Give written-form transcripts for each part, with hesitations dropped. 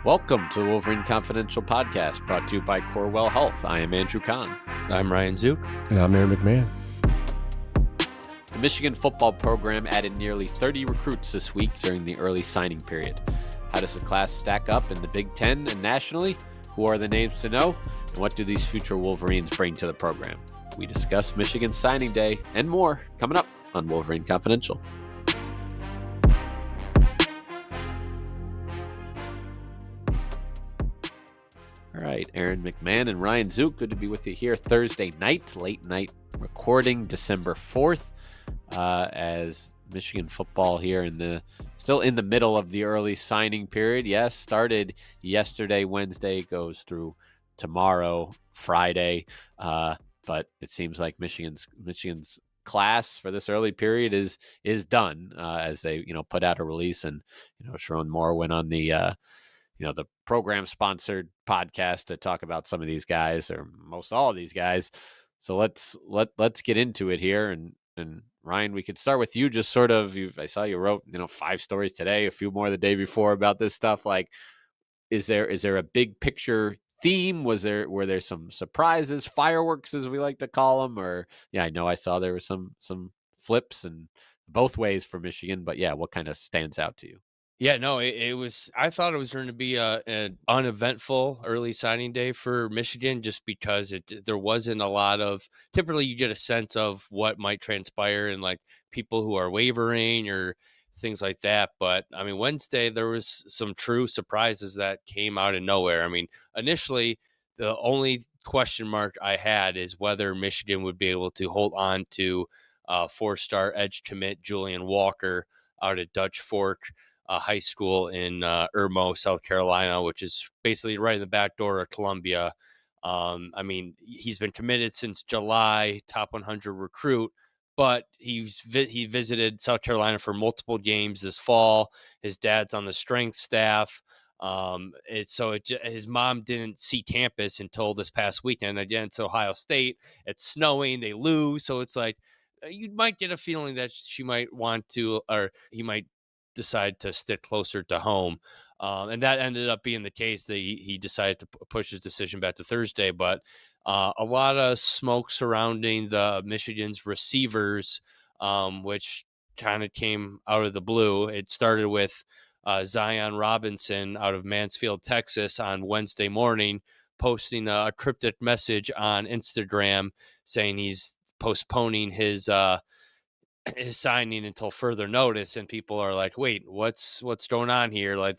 Welcome to the Wolverine Confidential podcast, brought to you by Corewell Health. I am Andrew Kahn. I'm Ryan Zook. And I'm Aaron McMahon. The Michigan football program added nearly 30 recruits this week during the early signing period. How does the class stack up in the Big Ten and nationally? Who are the names to know? And what do these future Wolverines bring to the program? We discuss Michigan signing day and more coming up on Wolverine Confidential. All right, Aaron McMahon and Ryan Zook, good to be with you here Thursday night, late night recording, December 4th, as Michigan football here still in the middle of the early signing period. Yes, started yesterday, Wednesday, goes through tomorrow, Friday, but it seems like Michigan's class for this early period is done, as they put out a release, and Sharon Moore went on the the program sponsored podcast to talk about some of these guys, or most all of these guys. So let's get into it here. And Ryan, we could start with you. Just sort of, I saw you wrote 5 stories today, a few more the day before about this stuff. Like, is there a big picture theme? Were there some surprises, fireworks as we like to call them? Or I know I saw there were some flips and both ways for Michigan, but what kind of stands out to you? Yeah, no, it was. I thought it was going to be an uneventful early signing day for Michigan, just because there wasn't a lot of. Typically, you get a sense of what might transpire and like people who are wavering or things like that. But I mean, Wednesday there was some true surprises that came out of nowhere. I mean, initially, the only question mark I had is whether Michigan would be able to hold on to 4-star edge commit Julian Walker out at Dutch Fork High School in Irmo, South Carolina, which is basically right in the back door of Columbia. I mean, he's been committed since July, top 100 recruit, but he visited South Carolina for multiple games this fall. His dad's on the strength staff. His mom didn't see campus until this past weekend. Again, it's Ohio State. It's snowing. They lose. So it's like, you might get a feeling that she might want to, or he might decide to stick closer to home. And that ended up being the case. He decided to push his decision back to Thursday, but a lot of smoke surrounding the Michigan's receivers, which kind of came out of the blue. It started with Zion Robinson out of Mansfield, Texas on Wednesday morning, posting a cryptic message on Instagram saying he's postponing his signing until further notice, and people are like, wait, what's going on here? Like,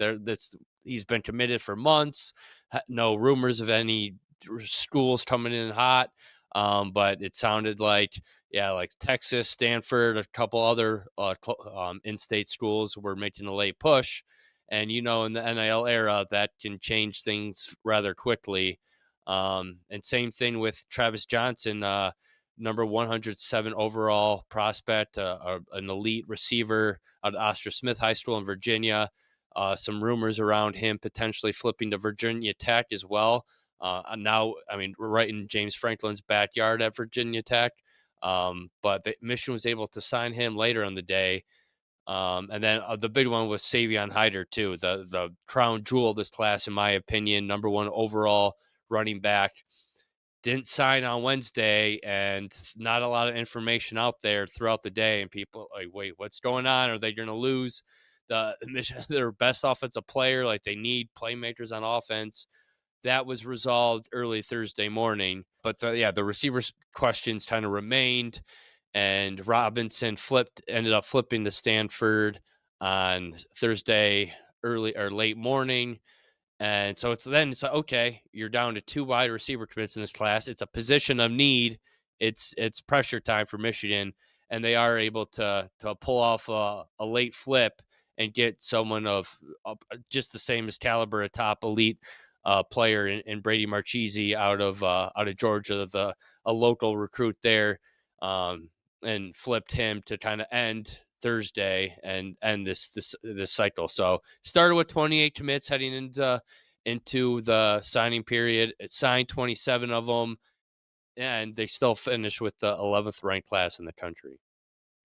he's been committed for months, no rumors of any schools coming in hot, but it sounded like Texas, Stanford, a couple other in-state schools were making a late push, and in the NIL era that can change things rather quickly. And same thing with Travis Johnson, number 107 overall prospect, an elite receiver out of Oscar Smith High School in Virginia. Some rumors around him potentially flipping to Virginia Tech as well. Now, I mean, we're right in James Franklin's backyard at Virginia Tech. But Michigan was able to sign him later in the day. And then the big one was Savion Hyder, too, the crown jewel of this class, in my opinion, number 1 overall running back. Didn't sign on Wednesday, and not a lot of information out there throughout the day. And people like, wait, what's going on? Are they going to lose their best offensive player? Like, they need playmakers on offense. That was resolved early Thursday morning. But the receivers questions kind of remained. And Robinson ended up flipping to Stanford on Thursday early or late morning. And so it's okay, you're down to 2 wide receiver commits in this class. It's a position of need. It's pressure time for Michigan, and they are able to pull off a late flip and get someone of just the same as caliber, a top elite player in Brady Marchese out of Georgia, a local recruit there, and flipped him to kind of end Thursday and end this cycle. So started with 28 commits heading into the signing period. It signed 27 of them, and they still finished with the 11th ranked class in the country.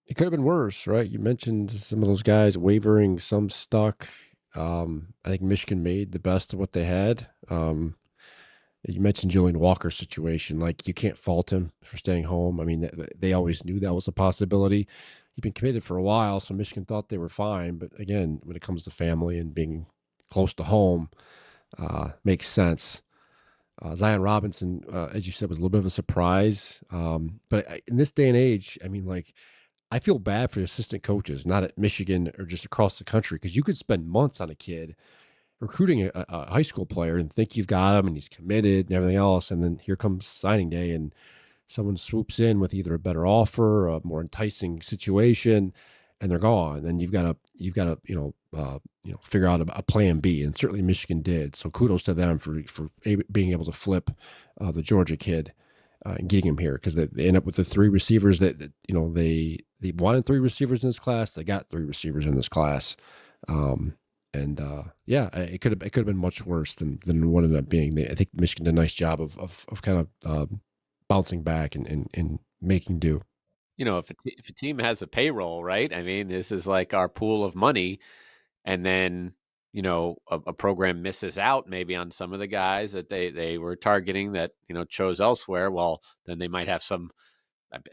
It could have been worse, right? You mentioned some of those guys wavering, some stuck. I think Michigan made the best of what they had. You mentioned Julian Walker's situation. Like, you can't fault him for staying home. I mean, they always knew that was a possibility. He'd been committed for a while, so Michigan thought they were fine. But again, when it comes to family and being close to home, makes sense. Zion Robinson, as you said, was a little bit of a surprise. In this day and age, I mean, like, I feel bad for the assistant coaches, not at Michigan or just across the country, because you could spend months on a kid recruiting a high school player and think you've got him and he's committed and everything else, and then here comes signing day and someone swoops in with either a better offer, a more enticing situation, and they're gone. Then you've got to figure out a plan B, and certainly Michigan did. So kudos to them for being able to flip the Georgia kid and getting him here, because they end up with the three receivers they wanted three receivers in this class. They got three receivers in this class. Um, yeah, it could have been much worse than what it ended up being. I think Michigan did a nice job of kind of bouncing back and making do. If a team has a payroll, right? I mean, this is like our pool of money, and then a program misses out maybe on some of the guys that they were targeting that chose elsewhere. Well, then they might have some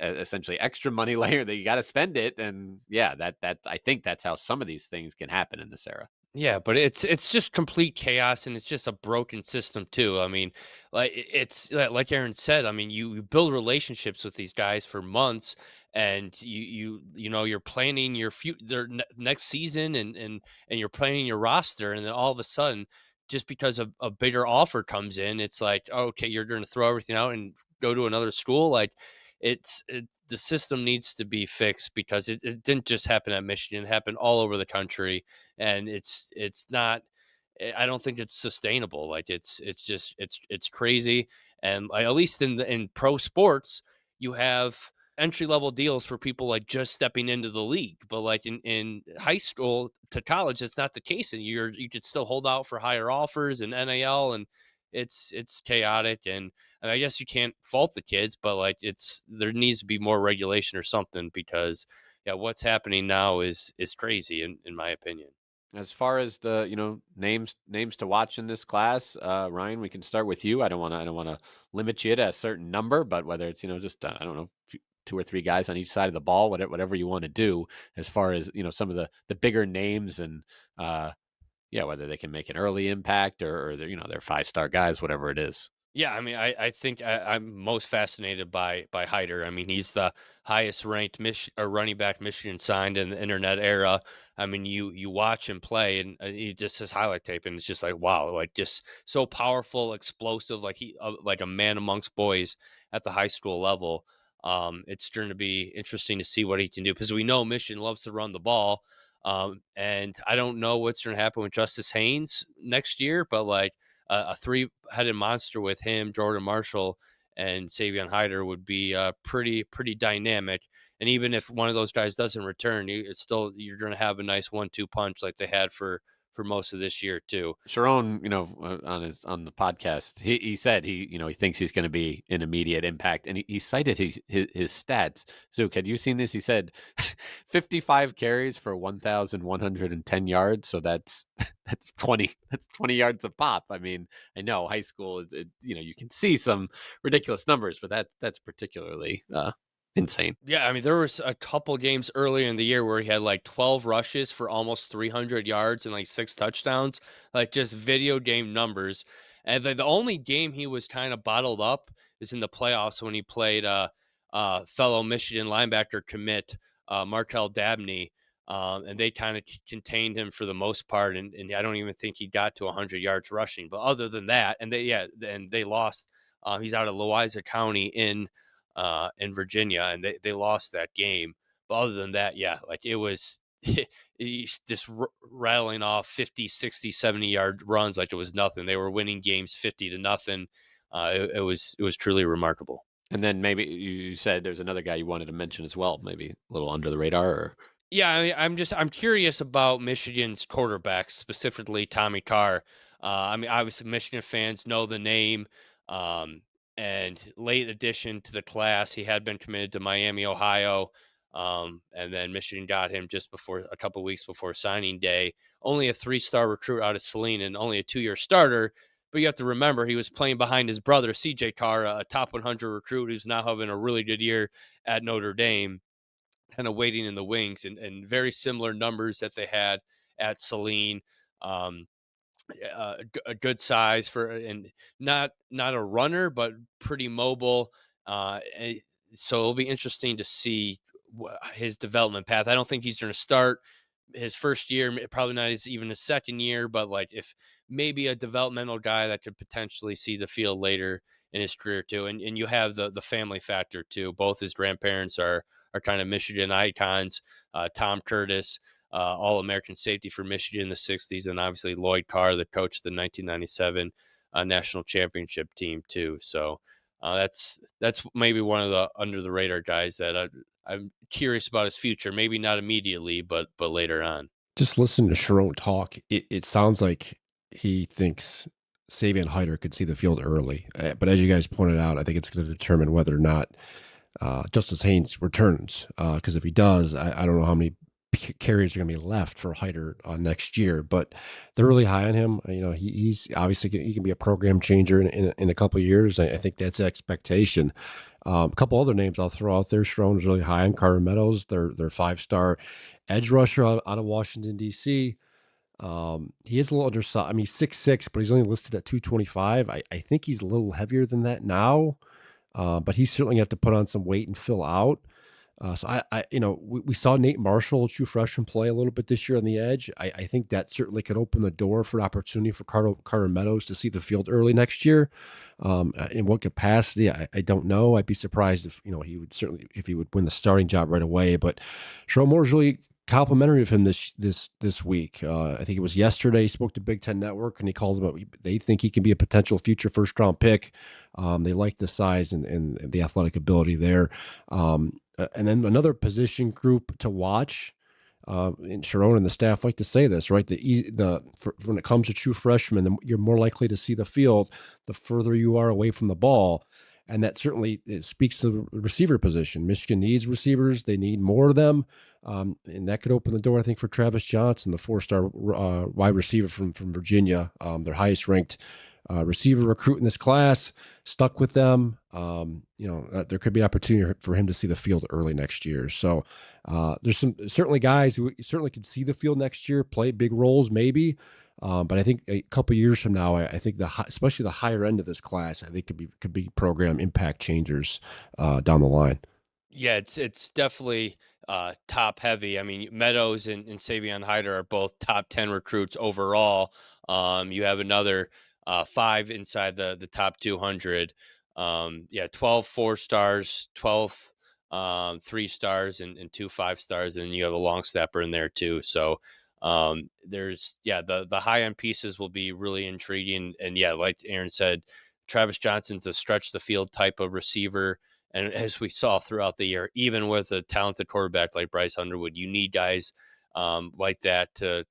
essentially extra money later that you got to spend it, and yeah, that I think that's how some of these things can happen in this era. Yeah, but it's just complete chaos, and it's just a broken system too. I mean, it's like Aaron said. I mean, you build relationships with these guys for months, and you're planning their next season, and you're planning your roster, and then all of a sudden, just because a bigger offer comes in, it's like, okay, you're going to throw everything out and go to another school. Like, the system needs to be fixed, because it didn't just happen at Michigan; it happened all over the country, and it's not. I don't think it's sustainable. Like, it's just it's crazy. And like, at least in pro sports, you have entry level deals for people like just stepping into the league. But like in high school to college, it's not the case, and you could still hold out for higher offers and NAL, and it's chaotic. And I guess you can't fault the kids, but like, there needs to be more regulation or something, because yeah, what's happening now is crazy in my opinion. As far as the names to watch in this class, Ryan, we can start with you. I don't want to limit you to a certain number, but whether it's just I don't know, two or three guys on each side of the ball, whatever you want to do, as far as some of the bigger names, and yeah, whether they can make an early impact, or they're 5-star guys, whatever it is. Yeah, I mean, I think I'm most fascinated by Hyder. I mean, he's the highest ranked running back Michigan signed in the internet era. I mean, you watch him play, and he just his highlight tape, and it's just like, wow, like, just so powerful, explosive, like like a man amongst boys at the high school level. It's going to be interesting to see what he can do, because we know Michigan loves to run the ball. And I don't know what's going to happen with Justice Haynes next year, but like, a three-headed monster with him, Jordan Marshall, and Savion Hyder would be pretty dynamic. And even if one of those guys doesn't return, you're going to have a nice 1-2 punch like they had for most of this year too. Sharon, on the podcast, he said he thinks he's going to be an immediate impact, and he cited his stats. Zook, had you seen this? He said 55 carries for 1,110 yards. So that's 20 yards a pop. I mean, I know high school is you can see some ridiculous numbers, but that's particularly insane. Yeah, I mean, there was a couple games earlier in the year where he had like 12 rushes for almost 300 yards and like 6 touchdowns, like just video game numbers. And the only game he was kind of bottled up is in the playoffs, when he played fellow Michigan linebacker commit Markel Dabney. And they kind of contained him for the most part, and I don't even think he got to 100 yards rushing. But other than that, and they lost. He's out of Louisa County in Virginia, and they lost that game. But other than that, yeah, like, it was he's just rattling off 50, 60, 70-yard runs like it was nothing. They were winning games 50-0. It was truly remarkable. And then maybe you said there's another guy you wanted to mention as well, maybe a little under the radar, or Yeah, I mean, I'm curious about Michigan's quarterbacks, specifically Tommy Carr. I mean, obviously Michigan fans know the name, and late addition to the class. He had been committed to Miami, Ohio. And then Michigan got him just before, a couple weeks before signing day. Only a 3-star recruit out of Saline and only a 2-year starter. But you have to remember he was playing behind his brother, CJ Carr, a top 100 recruit who's now having a really good year at Notre Dame, kind of waiting in the wings, and very similar numbers that they had at Saline. Um, a good size for, and not a runner, but pretty mobile. So it'll be interesting to see his development path. I don't think he's going to start his first year, probably not even his second year, but like if maybe a developmental guy that could potentially see the field later in his career too. And you have the family factor too. Both his grandparents are kind of Michigan icons. Tom Curtis, All-American safety for Michigan in the 60s, and obviously Lloyd Carr, the coach of the 1997 national championship team too. So that's maybe one of the under the radar guys that I'm curious about his future. Maybe not immediately, but later on. Just listen to Sharon talk. It sounds like he thinks Savion Hyder could see the field early. But as you guys pointed out, I think it's going to determine whether or not Justice Haynes returns. Because if he does, I don't know how many carries are going to be left for Hyder next year. But they're really high on him. He's obviously he can be a program changer in a couple of years. I think that's the expectation. A couple other names I'll throw out there. Sharon is really high on Carter Meadows. They're 5-star edge rusher out of Washington, D.C. He is a little undersized. I mean, he's 6'6", but he's only listed at 225. I think he's a little heavier than that now, but he's certainly going to have to put on some weight and fill out. We saw Nate Marshall, a true freshman, play a little bit this year on the edge. I think that certainly could open the door for opportunity for Carter Meadows to see the field early next year. In what capacity, I don't know. I'd be surprised if he would certainly if he would win the starting job right away. But Sherrone Moore's really complimentary of him this week. I think it was yesterday. He spoke to Big Ten Network and he called him up. They think he can be a potential future first-round pick. They like the size and the athletic ability there. And then another position group to watch. And Sharon and the staff like to say this, right? When it comes to true freshmen, you're more likely to see the field the further you are away from the ball. And that certainly speaks to the receiver position. Michigan needs receivers. They need more of them. And that could open the door, I think, for Travis Johnson, the 4-star wide receiver from Virginia, their highest ranked receiver recruit in this class, stuck with them. There could be an opportunity for him to see the field early next year. So there's certainly guys who certainly could see the field next year, play big roles maybe. But I think a couple of years from now, I think especially the higher end of this class, I think could be program impact changers down the line. Yeah, it's definitely top heavy. I mean, Meadows and Savion Hyder are both top 10 recruits overall. You have another 5 inside the top 200. 12 4-stars, 12 3-stars, and 2 5-stars, and you have a long snapper in there too. So there's the high end pieces will be really intriguing. And like Aaron said, Travis Johnson's a stretch the field type of receiver. And as we saw throughout the year, even with a talented quarterback like Bryce Underwood, you need guys like that to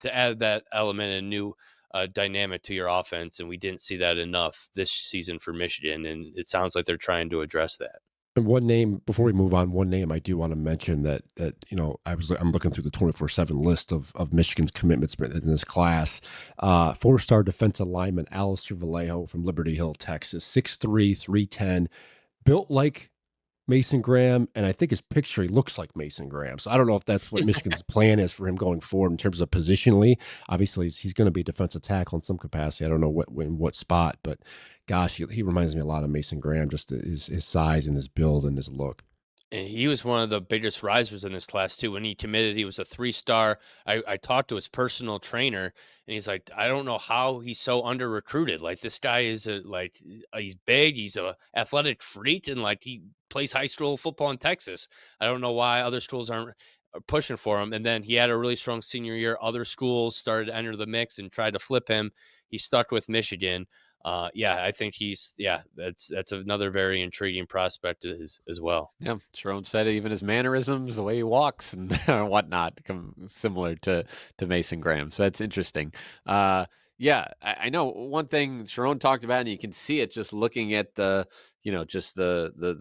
add that element and new dynamic to your offense. And we didn't see that enough this season for Michigan. And it sounds like they're trying to address that. And one name before we move on, one name I do want to mention that I'm looking through the 24/7 list of Michigan's commitments in this class. 4-star defensive lineman Alistair Vallejo from Liberty Hill, Texas, 6'3", 310, built like Mason Graham, and I think his picture, he looks like Mason Graham. So I don't know if that's what Michigan's plan is for him going forward in terms of positionally. Obviously, he's going to be a defensive tackle in some capacity. I don't know what spot, but gosh, he reminds me a lot of Mason Graham, just his size and his build and his look. And he was one of the biggest risers in this class too. When he committed, he was a 3-star. I talked to his personal trainer, and he's like, I don't know how he's so under recruited. Like, this guy is he's big, he's a athletic freak, and like he plays high school football in Texas. I don't know why other schools aren't pushing for him. And then he had a really strong senior year. Other schools started to enter the mix and tried to flip him. He stuck with Michigan. I think that's another very intriguing prospect as well. Yeah, Sharon said even his mannerisms, the way he walks and whatnot, come similar to Mason Graham. So that's interesting. I know one thing Sharon talked about, and you can see it just looking at the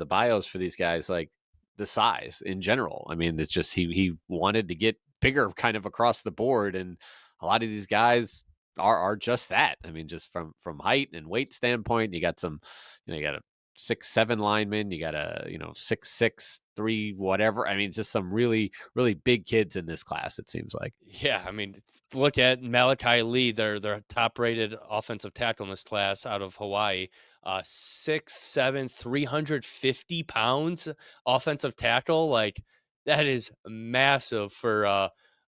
bios for these guys. Like, the size in general. I mean, it's just he wanted to get bigger kind of across the board, and a lot of these guys are just that. I mean, just from height and weight standpoint, you got some, you got a 6'7" lineman, you got a 6'6", 3 whatever. I mean, just some really really big kids in this class. It seems like. Yeah, I mean, look at Malachi Lee, their top rated offensive tackle in this class out of Hawaii. 6'7", 350 pounds offensive tackle. Like, that is massive for a,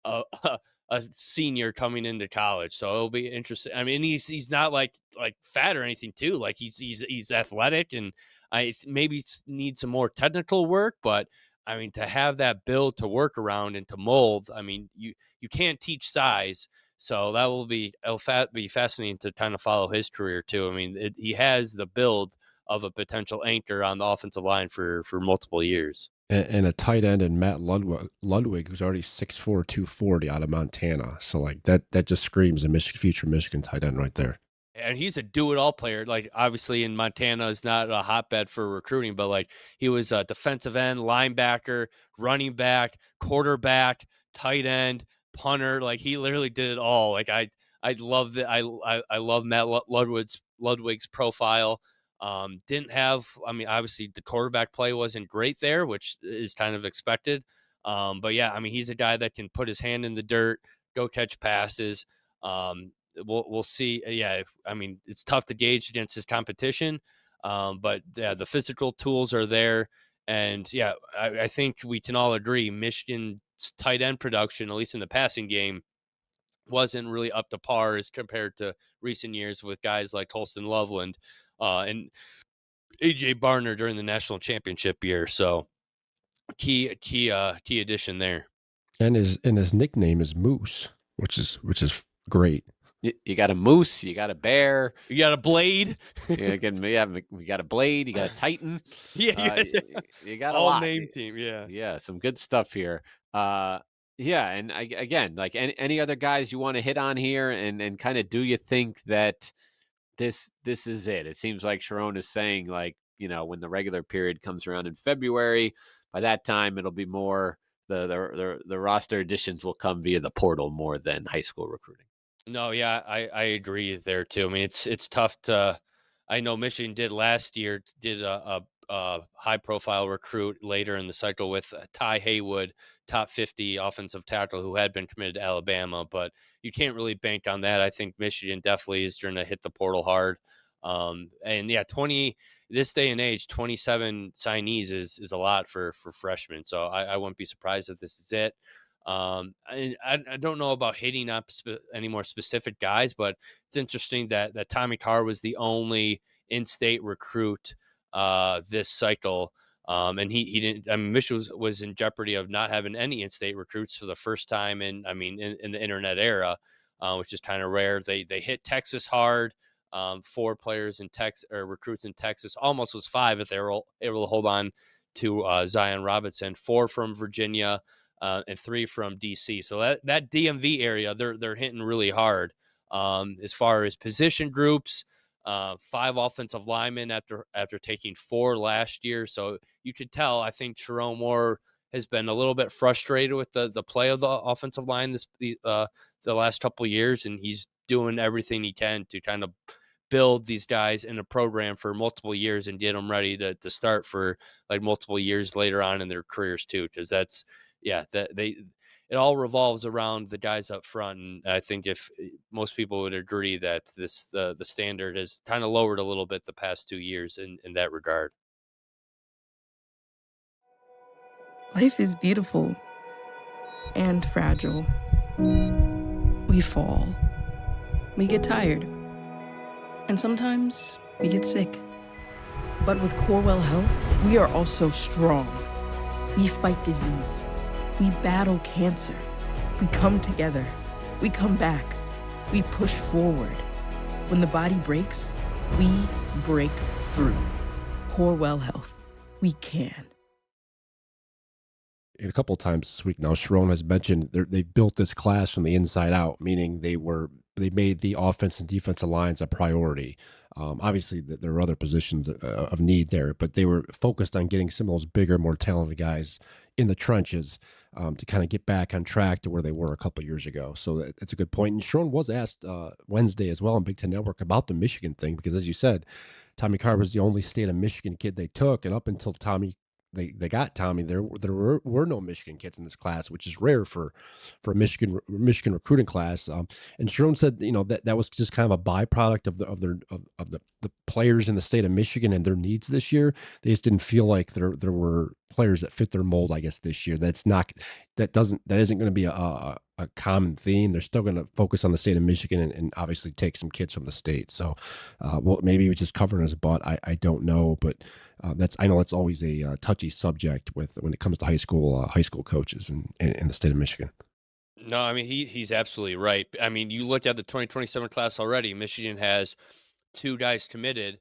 a senior coming into college. So it'll be interesting. I mean, he's not like fat or anything too. Like, he's athletic, and maybe need some more technical work, but I mean, to have that build to work around and to mold, I mean, you can't teach size. So that will be fascinating to kind of follow his career too. I mean, he has the build of a potential anchor on the offensive line for multiple years. And a tight end in Matt Ludwig, who's already 6'4", 240 out of Montana. So like that just screams a future Michigan tight end right there. And he's a do-it-all player. Like, obviously in Montana is not a hotbed for recruiting, but like, he was a defensive end, linebacker, running back, quarterback, tight end, punter. Like, he literally did it all. Like, I love that. I love Matt Ludwig's profile. Didn't have, I mean, obviously the quarterback play wasn't great there, which is kind of expected. But yeah, I mean, he's a guy that can put his hand in the dirt, go catch passes. We'll see. Yeah, I mean, it's tough to gauge against his competition, but yeah, the physical tools are there, and yeah, I think we can all agree Michigan's tight end production, at least in the passing game, wasn't really up to par as compared to recent years with guys like Holston Loveland and AJ Barner during the national championship year. So key addition there. And his nickname is Moose, which is great. You got a moose, you got a bear, you got a blade. We got a blade, you got a Titan. You got a all lot. Name team. Yeah, some good stuff here. And again, like any other guys you want to hit on here, and kind of, do you think that this is it? It seems like Sharon is saying, like, when the regular period comes around in February, by that time it'll be more the roster additions will come via the portal more than high school recruiting. No, yeah, I agree there too. I mean, it's tough to. I know Michigan did last year, did a high profile recruit later in the cycle with Ty Haywood, top 50 offensive tackle who had been committed to Alabama, but you can't really bank on that. I think Michigan definitely is going to hit the portal hard. And yeah, this day and age, 27 signees is a lot for freshmen. So I wouldn't be surprised if this is it. I don't know about hitting up any more specific guys, but it's interesting that Tommy Carr was the only in-state recruit this cycle. And he didn't. I mean, Michigan was in jeopardy of not having any in-state recruits for the first time in the internet era, which is kind of rare. They hit Texas hard. 4 players in Texas, or recruits in Texas, almost was 5 if they were able to hold on to Zion Robinson. 4 from Virginia. And 3 from DC. So that DMV area, they're hitting really hard. As far as position groups, 5 offensive linemen after taking 4 last year. So you could tell, I think Jerome Moore has been a little bit frustrated with the play of the offensive line the last couple of years, and he's doing everything he can to kind of build these guys in a program for multiple years and get them ready to start for like multiple years later on in their careers too, because that's. Yeah, it all revolves around the guys up front, and I think if most people would agree that the standard has kind of lowered a little bit the past 2 years in that regard. Life is beautiful and fragile. We fall. We get tired. And sometimes we get sick. But with Corewell Health, we are also strong. We fight disease. We battle cancer. We come together. We come back. We push forward. When the body breaks, we break through. Corewell Health. We can. A couple of times this week now, Sharon has mentioned they built this class from the inside out, meaning they made the offense and defensive lines a priority. Obviously, there are other positions of need there, but they were focused on getting some of those bigger, more talented guys in the trenches to kind of get back on track to where they were a couple of years ago. So that's a good point. And Sharon was asked Wednesday as well on Big Ten Network about the Michigan thing because, as you said, Tommy Carr was the only state of Michigan kid they took, and up until they got Tommy, there were no Michigan kids in this class, which is rare for a Michigan recruiting class. And Sharon said, that was just kind of a byproduct of the players in the state of Michigan and their needs this year. They just didn't feel like there were players that fit their mold, I guess, this year. That isn't going to be a common theme. They're still going to focus on the state of Michigan and obviously take some kids from the state. So, well, maybe it was just covering his butt. I don't know, but I know that's always a touchy subject when it comes to high school coaches in the state of Michigan. No, I mean he's absolutely right. I mean, you look at the 2027 class already. Michigan has 2 guys committed,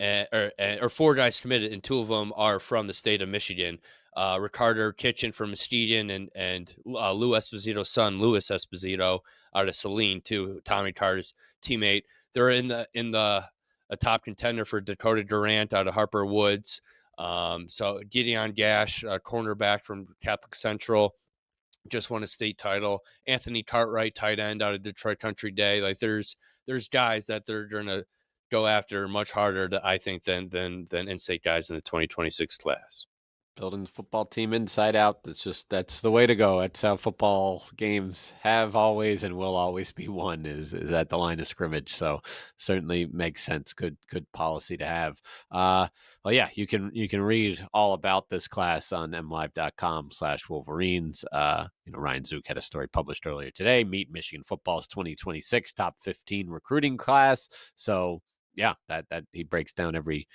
or 4 guys committed, and 2 of them are from the state of Michigan. Ricardo Kitchen from Muskegon, and Lou Esposito's son, Louis Esposito, out of Saline, too. Tommy Carter's teammate. They're in a top contender for Dakota Durant out of Harper Woods. So Gideon Gash, cornerback from Catholic Central, just won a state title. Anthony Cartwright, tight end out of Detroit Country Day. Like there's guys that they're going to go after much harder, I think, than in-state guys in the 2026 class. Building the football team inside out. That's the way to go. That's how football games have always and will always be won is at the line of scrimmage. So certainly makes sense. Good policy to have. Well, yeah, you can read all about this class on MLive.com/Wolverines. Ryan Zook had a story published earlier today. Meet Michigan football's 2026 top 15 recruiting class. So yeah, that he breaks down every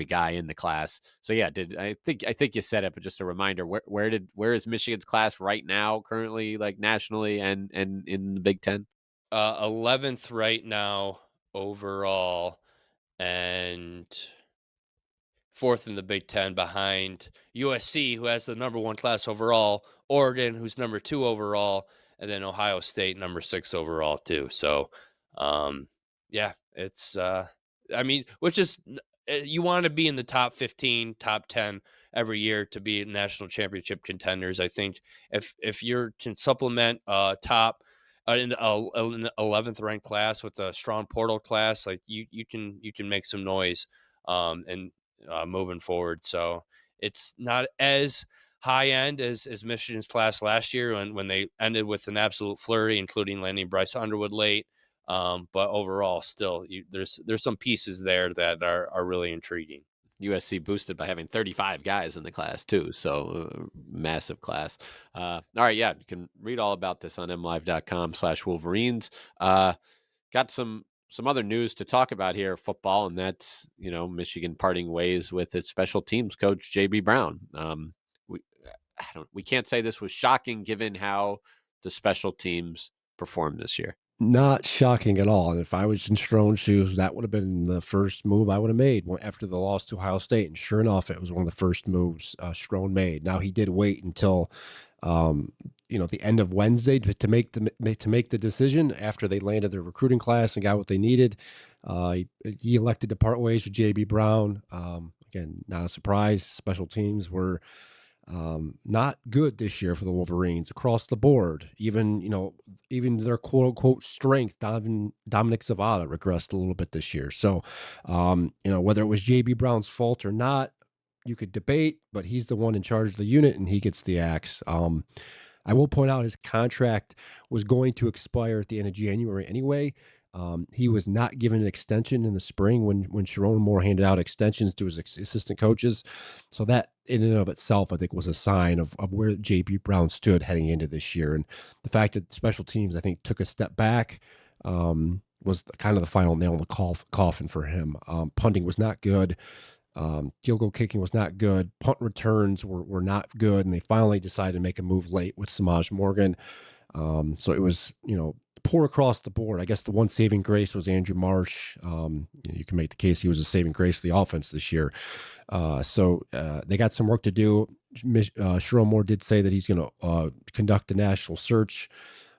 guy in the class. So yeah, I think you said it, but just a reminder, where is Michigan's class right now, currently, like nationally and in the Big Ten? 11th right now overall, and 4th in the Big Ten behind USC, who has the number 1 class overall, Oregon, who's number 2 overall, and then Ohio State, number 6 overall too. So, yeah, it's which is, you want to be in the top 15, top 10 every year to be national championship contenders. I think if you can supplement top in an 11th ranked class with a strong portal class, like you can make some noise and moving forward. So it's not as high end as Michigan's class last year when they ended with an absolute flurry, including landing Bryce Underwood late. But overall, still, there's some pieces there that are really intriguing. USC boosted by having 35 guys in the class too, so massive class. All right, yeah, you can read all about this on MLive.com/Wolverines. Got some other news to talk about here, football, and that's Michigan parting ways with its special teams coach JB Brown. We can't say this was shocking given how the special teams performed this year. Not shocking at all. And if I was in Strohn's shoes, that would have been the first move I would have made after the loss to Ohio State. And sure enough, it was one of the first moves Strohn made. Now he did wait until the end of Wednesday to make the decision after they landed their recruiting class and got what they needed. He elected to part ways with JB Brown. Again, not a surprise. Special teams were not good this year for the Wolverines across the board. Even their quote unquote strength, Dominic Zavada, regressed a little bit this year. So, whether it was JB Brown's fault or not, you could debate, but he's the one in charge of the unit and he gets the axe. I will point out his contract was going to expire at the end of January anyway. He was not given an extension in the spring when Sharon Moore handed out extensions to his assistant coaches. So that in and of itself, I think, was a sign of where JB Brown stood heading into this year. And the fact that special teams, I think, took a step back was kind of the final nail in the coffin for him. Punting was not good. Field goal kicking was not good. Punt returns were not good. And they finally decided to make a move late with Samaj Morgan. So it was, poor across the board. I guess the one saving grace was Andrew Marsh. You can make the case he was a saving grace for the offense this year. So they got some work to do. Sharon Moore did say that he's going to conduct a national search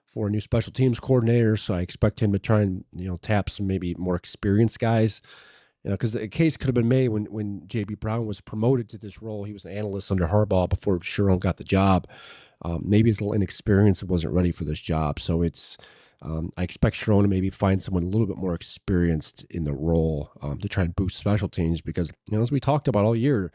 for a new special teams coordinator. So I expect him to try and, tap some maybe more experienced guys Because the case could have been made when JB Brown was promoted to this role. He was an analyst under Harbaugh before Sharon got the job. Maybe he's a little inexperienced and wasn't ready for this job. So I expect Sharon to maybe find someone a little bit more experienced in the role to try and boost special teams because, as we talked about all year,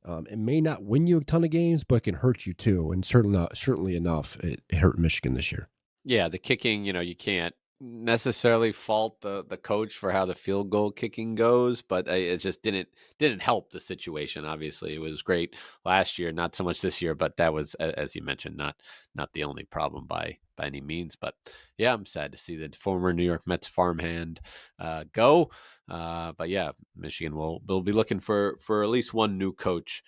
it may not win you a ton of games, but it can hurt you too. And certainly enough, it hurt Michigan this year. Yeah, the kicking, you can't necessarily fault the coach for how the field goal kicking goes, but it just didn't help the situation. Obviously, it was great last year, not so much this year, but that was, as you mentioned, not the only problem by any means. But yeah, I'm sad to see the former New York Mets farmhand go. But yeah, Michigan will be looking for at least one new coach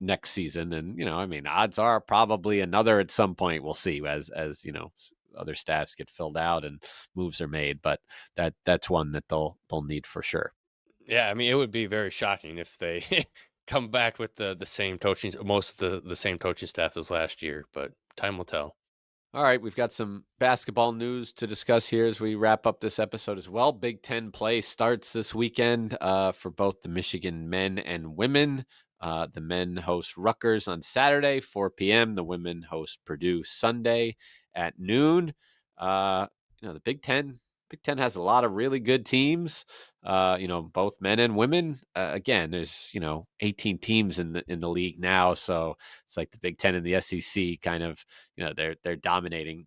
next season. And, I mean, odds are probably another at some point. We'll see as other staffs get filled out and moves are made, but that's one that they'll need for sure. Yeah, I mean, it would be very shocking if they come back with the same coaching, most of the same coaching staff as last year, but time will tell. All right, we've got some basketball news to discuss here as we wrap up this episode as well. Big Ten play starts this weekend for both the Michigan men and women. The men host Rutgers on Saturday, 4 p.m. The women host Purdue Sunday at noon. The Big Ten has a lot of really good teams. Both men and women. Again, there's 18 teams in the league now, so it's like the Big Ten and the SEC kind of they're dominating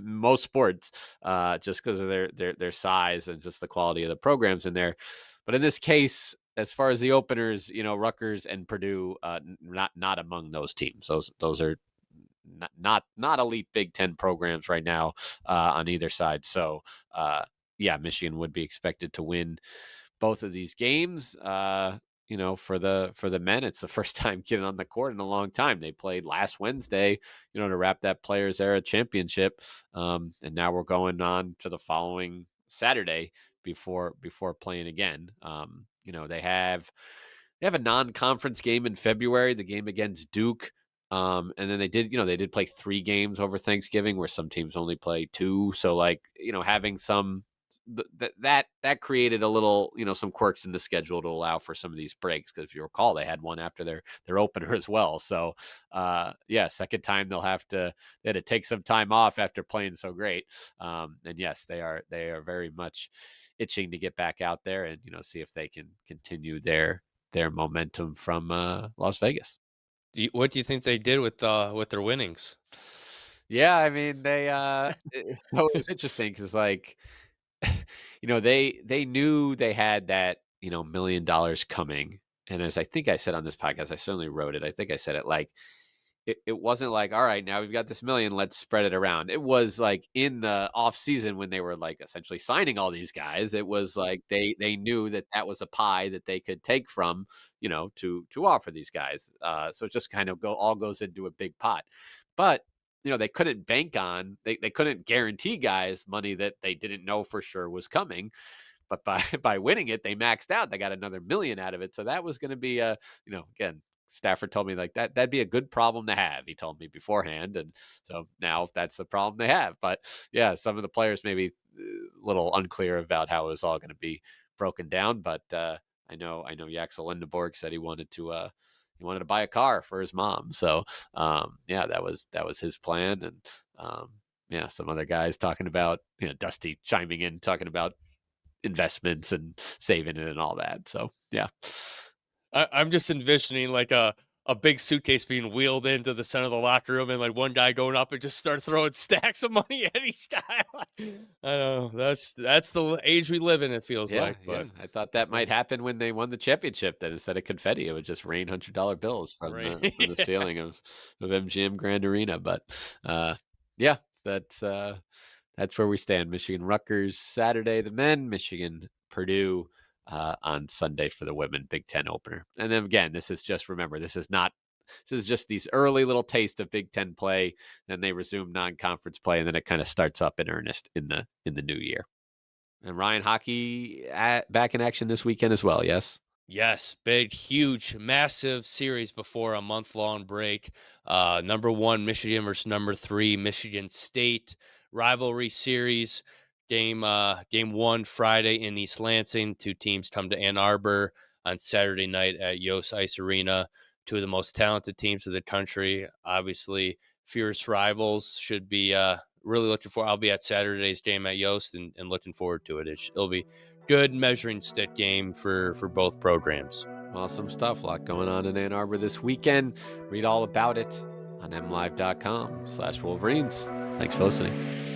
most sports just because of their size and just the quality of the programs in there. But in this case, as far as the openers, Rutgers and Purdue, not among those teams. Those are not elite Big Ten programs right now on either side. So yeah, Michigan would be expected to win both of these games. For the men, it's the first time getting on the court in a long time. They played last Wednesday, to wrap that Players Era championship, and now we're going on to the following Saturday before playing again. They have a non-conference game in February, the game against Duke. And then they did play 3 games over Thanksgiving where some teams only play 2. So having some that created a little, some quirks in the schedule to allow for some of these breaks. Cause if you recall, they had one after their opener as well. So second time they had to take some time off after playing so great. And yes, they are very much itching to get back out there and, see if they can continue their momentum from Las Vegas. What do you think they did with their winnings? Yeah, I mean, it was interesting because they knew they had that, $1 million coming. And as I think I said on this podcast, I certainly wrote it. I think I said it it wasn't like, all right, now we've got this million, let's spread it around. It was like in the off season when they were essentially signing all these guys, it was like they knew that was a pie that they could take from, to offer these guys. So it just kind of all goes into a big pot. But they couldn't bank on, they couldn't guarantee guys money that they didn't know for sure was coming. But by winning it, they maxed out. They got another million out of it. So that was going to be again, Stafford told me that'd be a good problem to have. He told me beforehand. And so now that's the problem they have. But yeah, some of the players maybe a little unclear about how it was all going to be broken down. But I know Yaxel Lindeborg said he wanted to buy a car for his mom. So yeah, that was his plan. And yeah, some other guys talking about, Dusty chiming in, talking about investments and saving it and all that. So yeah. I'm just envisioning like a big suitcase being wheeled into the center of the locker room and like one guy going up and just start throwing stacks of money at each guy. I don't know. That's the age we live in, it feels like. But yeah. I thought that might happen when they won the championship, that instead of confetti, it would just rain $100 bills from the ceiling of MGM Grand Arena. But yeah, that's where we stand. Michigan Rutgers Saturday, the men, Michigan Purdue on Sunday for the women, Big Ten opener. And then again, this is just these early little taste of Big Ten play. Then they resume non-conference play, and then it kind of starts up in earnest in the new year. And Ryan, hockey back in action this weekend as well. Yes. Yes, big, huge, massive series before a month-long break. Number 1 Michigan versus number 3 Michigan State rivalry series. Game 1 Friday in East Lansing. 2 teams come to Ann Arbor on Saturday night at Yost Ice Arena. 2 of the most talented teams of the country. Obviously, fierce rivals. Should be really looking for. I'll be at Saturday's game at Yost and looking forward to it. It'll be good measuring stick game for both programs. Awesome stuff. A lot going on in Ann Arbor this weekend. Read all about it on MLive.com/Wolverines. Thanks for listening.